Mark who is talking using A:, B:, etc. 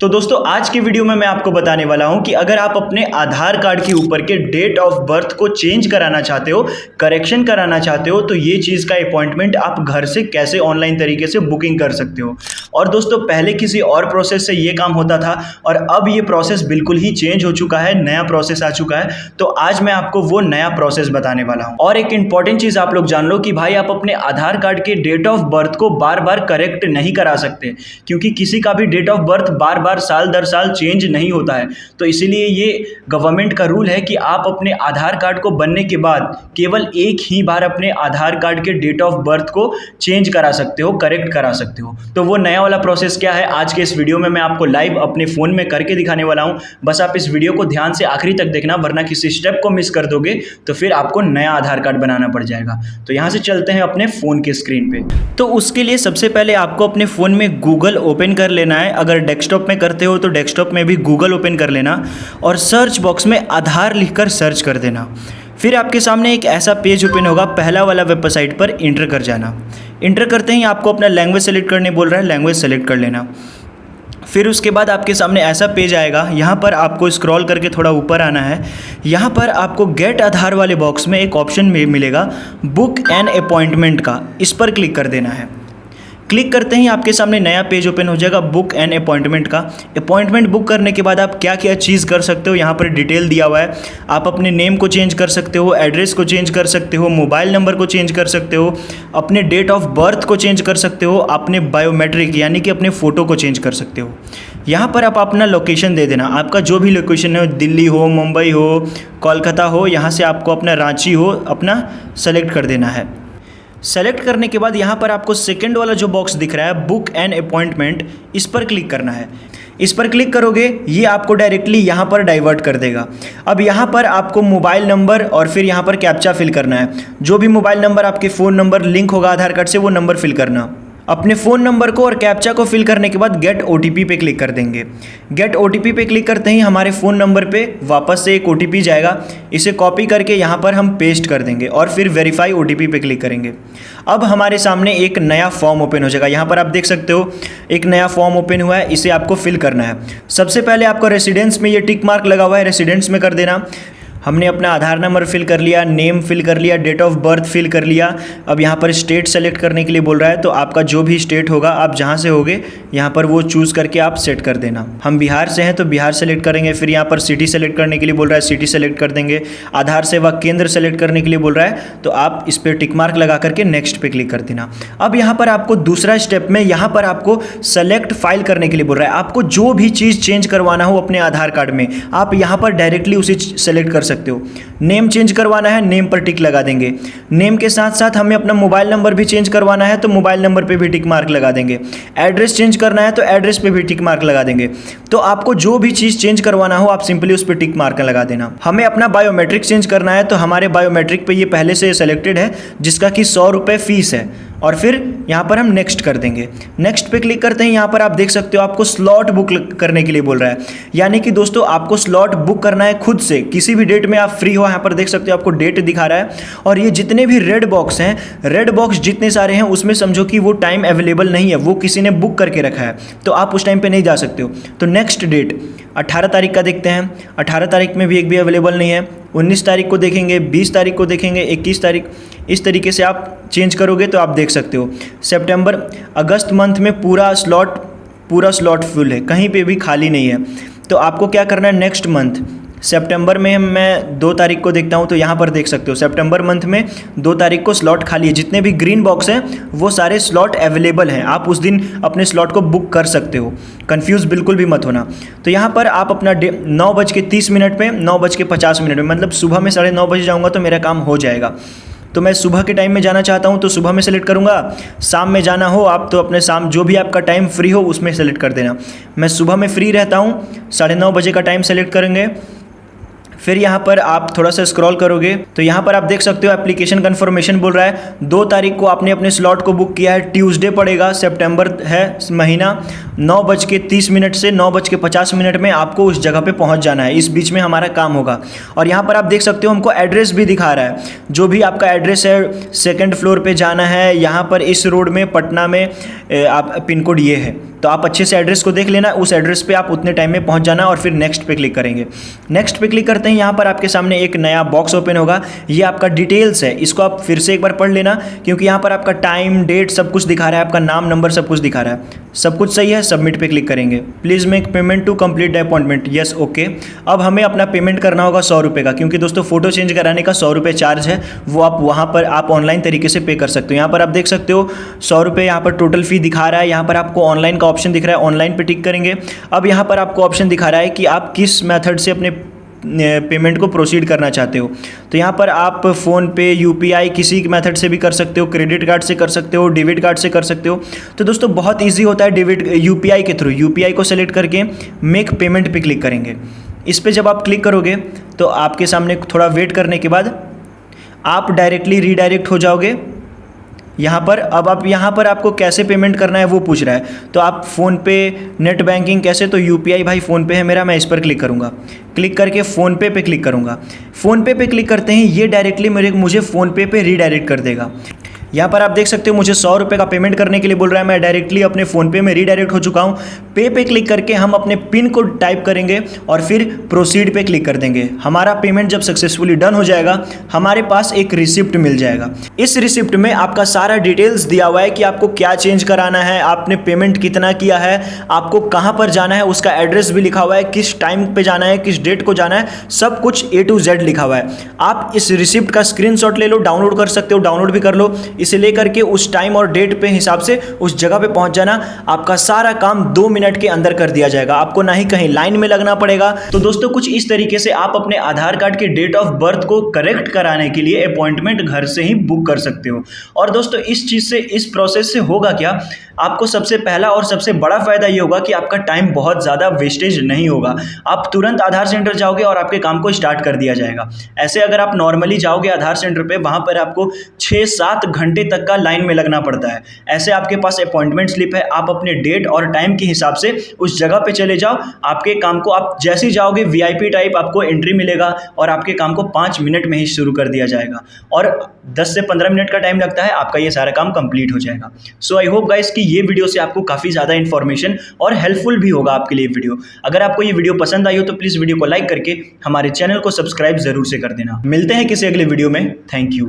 A: तो दोस्तों आज की वीडियो में मैं आपको बताने वाला हूं कि अगर आप अपने आधार कार्ड के ऊपर के डेट ऑफ बर्थ को चेंज कराना चाहते हो, करेक्शन कराना चाहते हो, तो ये चीज़ का अपॉइंटमेंट आप घर से कैसे ऑनलाइन तरीके से बुकिंग कर सकते हो। और दोस्तों पहले किसी और प्रोसेस से ये काम होता था और अब ये प्रोसेस बिल्कुल ही चेंज हो चुका है, नया प्रोसेस आ चुका है। तो आज मैं आपको वो नया प्रोसेस बताने वाला हूँ। और एक इंपॉर्टेंट चीज़ आप लोग जान लो कि भाई आप अपने आधार कार्ड के डेट ऑफ बर्थ को बार बार करेक्ट नहीं करा सकते, क्योंकि किसी का भी डेट ऑफ बर्थ बार साल दर साल चेंज नहीं होता है। तो इसीलिए ये गवर्नमेंट का रूल है कि आप अपने आधार कार्ड को बनने के बाद केवल एक ही बार अपने आधार कार्ड के डेट ऑफ बर्थ को चेंज करा सकते हो, करेक्ट करा सकते हो। तो वो नया वाला प्रोसेस क्या है, आज के इस वीडियो में मैं आपको लाइव अपने फ़ोन में करके दिखाने वाला हूँ। बस आप इस वीडियो को ध्यान से आखिरी तक देखना, वरना किसी स्टेप को मिस कर दोगे तो फिर आपको नया आधार कार्ड बनाना पड़ जाएगा। तो यहाँ से चलते हैं अपने फ़ोन के स्क्रीन पे। तो उसके लिए सबसे पहले आपको अपने फ़ोन में गूगल ओपन कर लेना है। अगर डेस्कटॉप में करते हो तो डेस्कटॉप में भी गूगल ओपन कर लेना और सर्च बॉक्स में आधार लिखकर सर्च कर देना। फिर आपके सामने एक ऐसा पेज ओपन होगा, पहला वाला वेबसाइट पर इंटर कर जाना। इंटर करते ही आपको अपना लैंग्वेज सेलेक्ट करने बोल रहा है, लैंग्वेज सेलेक्ट कर लेना। फिर उसके बाद आपके सामने ऐसा पेज आएगा, यहाँ पर आपको स्क्रॉल करके थोड़ा ऊपर आना है। यहाँ पर आपको गेट आधार वाले बॉक्स में एक ऑप्शन मिलेगा बुक एन अपॉइंटमेंट का, इस पर क्लिक कर देना है। क्लिक करते ही आपके सामने नया पेज ओपन हो जाएगा बुक एन अपॉइंटमेंट का। अपॉइंटमेंट बुक करने के बाद आप क्या क्या चीज़ कर सकते हो, यहाँ पर डिटेल दिया हुआ है। आप अपने नेम को चेंज कर सकते हो, एड्रेस को चेंज कर सकते हो, मोबाइल नंबर को चेंज कर सकते हो, अपने डेट ऑफ बर्थ को चेंज कर सकते हो, अपने बायोमेट्रिक यानी कि अपने फ़ोटो को चेंज कर सकते हो। यहाँ पर आप अपना लोकेशन दे देना, आपका जो भी लोकेशन है, दिल्ली हो, मुंबई हो, कोलकाता हो, यहाँ से आपको अपना रांची हो, अपना सेलेक्ट कर देना है। सेलेक्ट करने के बाद यहाँ पर आपको सेकंड वाला जो बॉक्स दिख रहा है बुक एन अपॉइंटमेंट, इस पर क्लिक करना है। इस पर क्लिक करोगे ये आपको डायरेक्टली यहाँ पर डाइवर्ट कर देगा। अब यहाँ पर आपको मोबाइल नंबर और फिर यहाँ पर कैप्चा फिल करना है। जो भी मोबाइल नंबर आपके फ़ोन नंबर लिंक होगा आधार कार्ड से, वो नंबर फिल करना। अपने फ़ोन नंबर को और कैप्चा को फिल करने के बाद गेट ओटीपी पे क्लिक कर देंगे। गेट ओटीपी पे क्लिक करते ही हमारे फ़ोन नंबर पे वापस से एक ओटीपी जाएगा, इसे कॉपी करके यहाँ पर हम पेस्ट कर देंगे और फिर वेरीफाई ओटीपी पे क्लिक करेंगे। अब हमारे सामने एक नया फॉर्म ओपन हो जाएगा। यहाँ पर आप देख सकते हो एक नया फॉर्म ओपन हुआ है, इसे आपको फिल करना है। सबसे पहले आपका रेसिडेंस में ये टिक मार्क लगा हुआ है, रेसिडेंस में कर देना। हमने अपना आधार नंबर फिल कर लिया, नेम फिल कर लिया, डेट ऑफ बर्थ फिल कर लिया। अब यहाँ पर स्टेट सेलेक्ट करने के लिए बोल रहा है, तो आपका जो भी स्टेट होगा, आप जहाँ से होगे यहाँ पर वो चूज़ करके आप सेट कर देना। हम बिहार से हैं तो बिहार सेलेक्ट करेंगे। फिर यहाँ पर सिटी सेलेक्ट करने के लिए बोल रहा है, सिटी सेलेक्ट कर देंगे। आधार सेवा केंद्र सेलेक्ट करने के लिए बोल रहा है, तो आप इस पर टिक मार्क लगा करके नेक्स्ट पे क्लिक कर देना। अब यहाँ पर आपको दूसरा स्टेप में यहाँ पर आपको सेलेक्ट फाइल करने के लिए बोल रहा है। आपको जो भी चीज़ चेंज करवाना हो अपने आधार कार्ड में, आप यहाँ पर डायरेक्टली उसे सेलेक्ट कर सकते हो। नेम चेंज करवाना है, नेम पर टिक लगा देंगे। नेम के साथ साथ हमें अपना मोबाइल नंबर भी चेंज करवाना है, तो मोबाइल नंबर पे भी टिक मार्क लगा देंगे। एड्रेस चेंज करना है तो एड्रेस पे भी टिक मार्क लगा देंगे। तो आपको जो भी चीज़ चेंज करवाना हो आप सिंपली उस पर टिक मार्क लगा देना। हमें अपना बायोमेट्रिक चेंज करना है, तो हमारे बायोमेट्रिक पे ये पहले से सेलेक्टेड है, जिसका कि 100 रुपये फीस है। और फिर यहाँ पर हम नेक्स्ट कर देंगे। नेक्स्ट पे क्लिक करते हैं, यहाँ पर आप देख सकते हो आपको स्लॉट बुक करने के लिए बोल रहा है। यानी कि दोस्तों आपको स्लॉट बुक करना है खुद से, किसी भी डेट में आप फ्री हो। यहाँ पर देख सकते हो आपको डेट दिखा रहा है, और ये जितने भी रेड बॉक्स हैं, रेड बॉक्स जितने सारे हैं, उसमें समझो कि वो टाइम अवेलेबल नहीं है, वो किसी ने बुक करके रखा है, तो आप उस टाइम पे नहीं जा सकते हो। तो नेक्स्ट डेट 18 तारीख का देखते हैं, 18 तारीख में भी एक भी अवेलेबल नहीं है। 19 तारीख को देखेंगे, 20 तारीख को देखेंगे, 21 तारीख। इस तरीके से आप चेंज करोगे तो आप देख सकते हो सितंबर अगस्त मंथ में पूरा स्लॉट फुल है, कहीं पे भी खाली नहीं है। तो आपको क्या करना है, नेक्स्ट मंथ सितंबर में मैं 2 तारीख को देखता हूँ, तो यहाँ पर देख सकते हो सितंबर मंथ में 2 तारीख को स्लॉट खाली है। जितने भी ग्रीन बॉक्स हैं वो सारे स्लॉट अवेलेबल हैं, आप उस दिन अपने स्लॉट को बुक कर सकते हो। कंफ्यूज बिल्कुल भी मत होना। तो यहाँ पर आप अपना 9:30 पे 9:50 में, मतलब सुबह में 9:30 बजे जाऊँगा तो मेरा काम हो जाएगा। तो मैं सुबह के टाइम में जाना चाहता हूँ तो सुबह में सेलेक्ट करूँगा। शाम में जाना हो आप तो अपने शाम जो भी आपका टाइम फ्री हो उसमें सेलेक्ट कर देना। मैं सुबह में फ्री रहता हूँ, 9:30 बजे का टाइम सेलेक्ट करेंगे। फिर यहाँ पर आप थोड़ा सा स्क्रॉल करोगे तो यहाँ पर आप देख सकते हो एप्लीकेशन कन्फर्मेशन बोल रहा है 2 तारीख को आपने अपने स्लॉट को बुक किया है, ट्यूसडे पड़ेगा, सितंबर है महीना, 9:30 से 9:50 में आपको उस जगह पे पहुँच जाना है। इस बीच में हमारा काम होगा। और यहाँ पर आप देख सकते हो हमको एड्रेस भी दिखा रहा है, जो भी आपका एड्रेस है 2nd फ्लोर पे जाना है, यहाँ पर इस रोड में पटना में आप पिन कोड ये है। तो आप अच्छे से एड्रेस को देख लेना, उस एड्रेस पे आप उतने टाइम में पहुंच जाना और फिर नेक्स्ट पे क्लिक करेंगे। नेक्स्ट पे क्लिक करते हैं, यहाँ पर आपके सामने एक नया बॉक्स ओपन होगा। ये आपका डिटेल्स है, इसको आप फिर से एक बार पढ़ लेना, क्योंकि यहाँ पर आपका टाइम, डेट सब कुछ दिखा रहा है, आपका नाम, नंबर सब कुछ दिखा रहा है। सब कुछ सही है, सबमिट पे क्लिक करेंगे। Please make payment to complete the appointment, yes okay. अब हमें अपना पेमेंट करना होगा 100 रुपये का, क्योंकि दोस्तों फ़ोटो चेंज कराने का 100 रुपये चार्ज है, वो आप वहाँ पर आप ऑनलाइन तरीके से पे कर सकते हो। यहाँ पर आप देख सकते हो 100 रुपये यहाँ पर टोटल फ़ी दिखा रहा है। यहाँ पर आपको ऑनलाइन का ऑप्शन दिख रहा है, ऑनलाइन पे टिक करेंगे। अब यहाँ पर आपको ऑप्शन दिखा रहा है कि आप किस मेथड से अपने पेमेंट को प्रोसीड करना चाहते हो। तो यहाँ पर आप फ़ोन पे, यूपीआई किसी मेथड से भी कर सकते हो, क्रेडिट कार्ड से कर सकते हो, डेबिट कार्ड से कर सकते हो। तो दोस्तों बहुत इजी होता है यूपीआई के थ्रू। यूपीआई को सेलेक्ट करके मेक पेमेंट पे क्लिक करेंगे। इस पर जब आप क्लिक करोगे तो आपके सामने थोड़ा वेट करने के बाद आप डायरेक्टली रीडायरेक्ट हो जाओगे यहाँ पर। अब आप यहाँ पर आपको कैसे पेमेंट करना है वो पूछ रहा है। तो आप फ़ोन पे, नेट बैंकिंग कैसे, तो यूपीआई भाई फ़ोन पे है मेरा, मैं इस पर क्लिक करूँगा। क्लिक करके फ़ोनपे पे क्लिक करूँगा। फ़ोनपे पे क्लिक करते ही ये डायरेक्टली मुझे फ़ोनपे पे रीडायरेक्ट कर देगा। यहाँ पर आप देख सकते हो मुझे 100 रुपये का पेमेंट करने के लिए बोल रहा है। मैं डायरेक्टली अपने फ़ोनपे में रीडायरेक्ट हो चुका हूँ। पे क्लिक करके हम अपने पिन कोड टाइप करेंगे और फिर प्रोसीड पे क्लिक कर देंगे। हमारा पेमेंट जब सक्सेसफुली डन हो जाएगा, हमारे पास एक रिसिप्ट मिल जाएगा। इस रिसिप्ट में आपका सारा डिटेल्स दिया हुआ है कि आपको क्या चेंज कराना है, आपने पेमेंट कितना किया है, आपको कहाँ पर जाना है, उसका एड्रेस भी लिखा हुआ है, किस टाइम पे जाना है, किस डेट को जाना है, सब कुछ A to Z लिखा हुआ है। आप इस रिसिप्ट का स्क्रीनशॉट ले लो, डाउनलोड कर सकते हो, डाउनलोड भी कर लो। इसे लेकर के उस टाइम और डेट पे हिसाब से उस जगह पे पहुंच जाना। आपका सारा काम 2 मिनट के अंदर कर दिया जाएगा, आपको ना ही कहीं लाइन में लगना पड़ेगा। तो दोस्तों कुछ इस तरीके से आप अपने आधार कार्ड के डेट ऑफ बर्थ को करेक्ट कराने के लिए अपॉइंटमेंट घर से ही बुक कर सकते हो। और दोस्तों इस चीज़ से, इस प्रोसेस से होगा क्या, आपको सबसे पहला और सबसे बड़ा फायदा ये होगा कि आपका टाइम बहुत ज़्यादा वेस्टेज नहीं होगा। आप तुरंत आधार सेंटर जाओगे और आपके काम को स्टार्ट कर दिया जाएगा। ऐसे अगर आप नॉर्मली जाओगे आधार सेंटर पे, वहाँ पर आपको 6-7 घंटे तक का लाइन में लगना पड़ता है। ऐसे आपके पास अपॉइंटमेंट स्लिप है, आप अपने डेट और टाइम के हिसाब से उस जगह पे चले जाओ। आपके काम को आप जैसे ही जाओगे VIP टाइप आपको एंट्री मिलेगा और आपके काम को 5 मिनट में ही शुरू कर दिया जाएगा और 10 से 15 मिनट का टाइम लगता है, आपका ये सारा काम कंप्लीट हो जाएगा। सो आई होप गाइस कि ये वीडियो से आपको काफ़ी ज़्यादा इन्फॉर्मेशन और हेल्पफुल भी होगा आपके लिए वीडियो। अगर आपको ये वीडियो पसंद आई हो तो प्लीज़ वीडियो को लाइक करके हमारे चैनल को सब्सक्राइब जरूर से कर देना। मिलते हैं किसी अगले वीडियो में। Thank you.